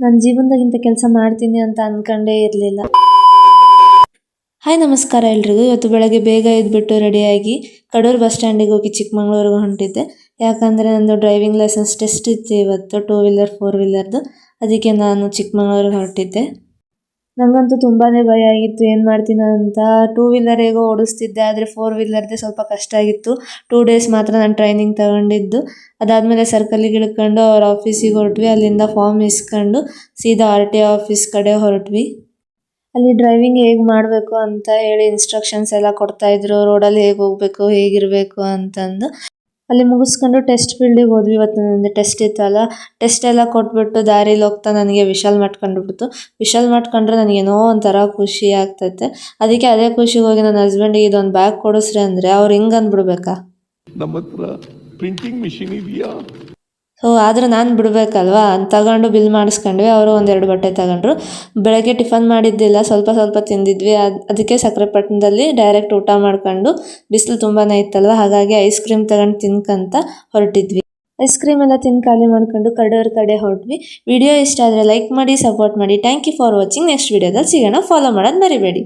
ನನ್ನ ಜೀವನದಾಗಿಂತ ಕೆಲಸ ಮಾಡ್ತೀನಿ ಅಂತ ಅನ್ಕೊಂಡೇ ಇರಲಿಲ್ಲ. ಹಾಯ್ ನಮಸ್ಕಾರ ಎಲ್ರಿಗೂ. ಇವತ್ತು ಬೆಳಗ್ಗೆ ಬೇಗ ಎದ್ಬಿಟ್ಟು ರೆಡಿಯಾಗಿ ಕಡೂರು ಬಸ್ ಸ್ಟ್ಯಾಂಡಿಗೆ ಹೋಗಿ ಚಿಕ್ಕಮಂಗ್ಳೂರಿಗೆ ಹೊಂಟಿದ್ದೆ. ಯಾಕಂದರೆ ನಂದು ಡ್ರೈವಿಂಗ್ ಲೈಸೆನ್ಸ್ ಟೆಸ್ಟ್ ಇತ್ತು ಇವತ್ತು, 2 ವೀಲರ್ 4 ವೀಲರ್ದು. ಅದಕ್ಕೆ ನಾನು ಚಿಕ್ಕಮಂಗ್ಳೂರಿಗೆ ಹೊರಟಿದ್ದೆ. ನನಗಂತೂ ತುಂಬಾ ಭಯ ಆಗಿತ್ತು ಏನು ಮಾಡ್ತೀನೋ ಅಂತ. 2 ವೀಲರ್ ಹೇಗೋ ಓಡಿಸ್ತಿದ್ದೆ, ಆದರೆ 4 ವೀಲರ್ದೇ ಸ್ವಲ್ಪ ಕಷ್ಟ ಆಗಿತ್ತು. 2 ಡೇಸ್ ಮಾತ್ರ ನಾನು ಟ್ರೈನಿಂಗ್ ತಗೊಂಡಿದ್ದು. ಅದಾದಮೇಲೆ ಸರ್ಕಲಿಗೆ ಇಳ್ಕೊಂಡು ಅವ್ರ ಆಫೀಸಿಗೆ ಹೊರಟ್ವಿ. ಅಲ್ಲಿಂದ ಫಾರ್ಮ್ ಇಸ್ಕೊಂಡು ಸೀದಾ RTO ಆಫೀಸ್ ಕಡೆ ಹೊರಟ್ವಿ. ಅಲ್ಲಿ ಡ್ರೈವಿಂಗ್ ಹೇಗೆ ಮಾಡಬೇಕು ಅಂತ ಹೇಳಿ ಇನ್ಸ್ಟ್ರಕ್ಷನ್ಸ್ ಎಲ್ಲ ಕೊಡ್ತಾಯಿದ್ರು. ರೋಡಲ್ಲಿ ಹೇಗೆ ಹೋಗಬೇಕು, ಹೇಗಿರಬೇಕು ಅಂತಂದು. ಅಲ್ಲಿ ಮುಗಿಸ್ಕೊಂಡು ಟೆಸ್ಟ್ ಫೀಲ್ಡಿಗೆ ಹೋದ್ವಿ. ಇವತ್ತು ನನಗೆ ಟೆಸ್ಟ್ ಇತ್ತಲ್ಲ, ಟೆಸ್ಟ್ ಎಲ್ಲ ಕೊಟ್ಬಿಟ್ಟು ದಾರಿಲಿ ಹೋಗ್ತಾ ನನಗೆ ವಿಶಾಲ್ ಮಠ ಕಂಡುಬಿಡ್ತು. ವಿಶಾಲ್ ಮಠ ಕಂಡ್ರೆ ನನಗೇನೋ ಒಂಥರ ಖುಷಿ ಆಗ್ತೈತೆ. ಅದಕ್ಕೆ ಅದೇ ಖುಷಿಗೆ ಹೋಗಿ ನನ್ನ ಹಸ್ಬೆಂಡಿಗೆ ಇದೊಂದು ಬ್ಯಾಗ್ ಕೊಡಿಸ್ರಿ ಅಂದರೆ ಅವ್ರು ಹಿಂಗೆ ಅಂದ್ಬಿಡ್ಬೇಕಾ, ನಮ್ಮ ಹತ್ರ ಪ್ರಿಂಟಿಂಗ್ ಮಿಷಿನ್ ಇದೆಯಾ? ಆದರೂ ನಾನು ಬಿಡಬೇಕಲ್ವಾ ಅಂತ ತಗೊಂಡು ಬಿಲ್ ಮಾಡಿಸ್ಕೊಂಡ್ವಿ. ಅವರು 1-2 ಬಟ್ಟೆ ತಗೊಂಡ್ರು. ಬೆಳಗ್ಗೆ ಟಿಫನ್ ಮಾಡಿದ್ದಿಲ್ಲ, ಸ್ವಲ್ಪ ತಿಂದಿದ್ವಿ. ಅದಕ್ಕೆ ಸಕ್ಕರೆಪಟ್ಟಣದಲ್ಲಿ ಡೈರೆಕ್ಟ್ ಊಟ ಮಾಡ್ಕೊಂಡು, ಬಿಸಿಲು ತುಂಬಾ ಇತ್ತಲ್ವ, ಹಾಗಾಗಿ ಐಸ್ ಕ್ರೀಮ್ ತಗೊಂಡು ತಿನ್ಕಂತ ಹೊರಟಿದ್ವಿ. ಐಸ್ ಕ್ರೀಮ್ ಎಲ್ಲ ತಿಂದು ಖಾಲಿ ಮಾಡ್ಕೊಂಡು ಕಡೂರು ಕಡೆ ಹೊರಟ್ವಿ. ವಿಡಿಯೋ ಇಷ್ಟ ಆದರೆ ಲೈಕ್ ಮಾಡಿ, ಸಪೋರ್ಟ್ ಮಾಡಿ. Thank you for watching. Next ವಿಡಿಯೋದಲ್ಲಿ ಸಿಗೋಣ. ಫಾಲೋ ಮಾಡೋದು ಮರಿಬೇಡಿ.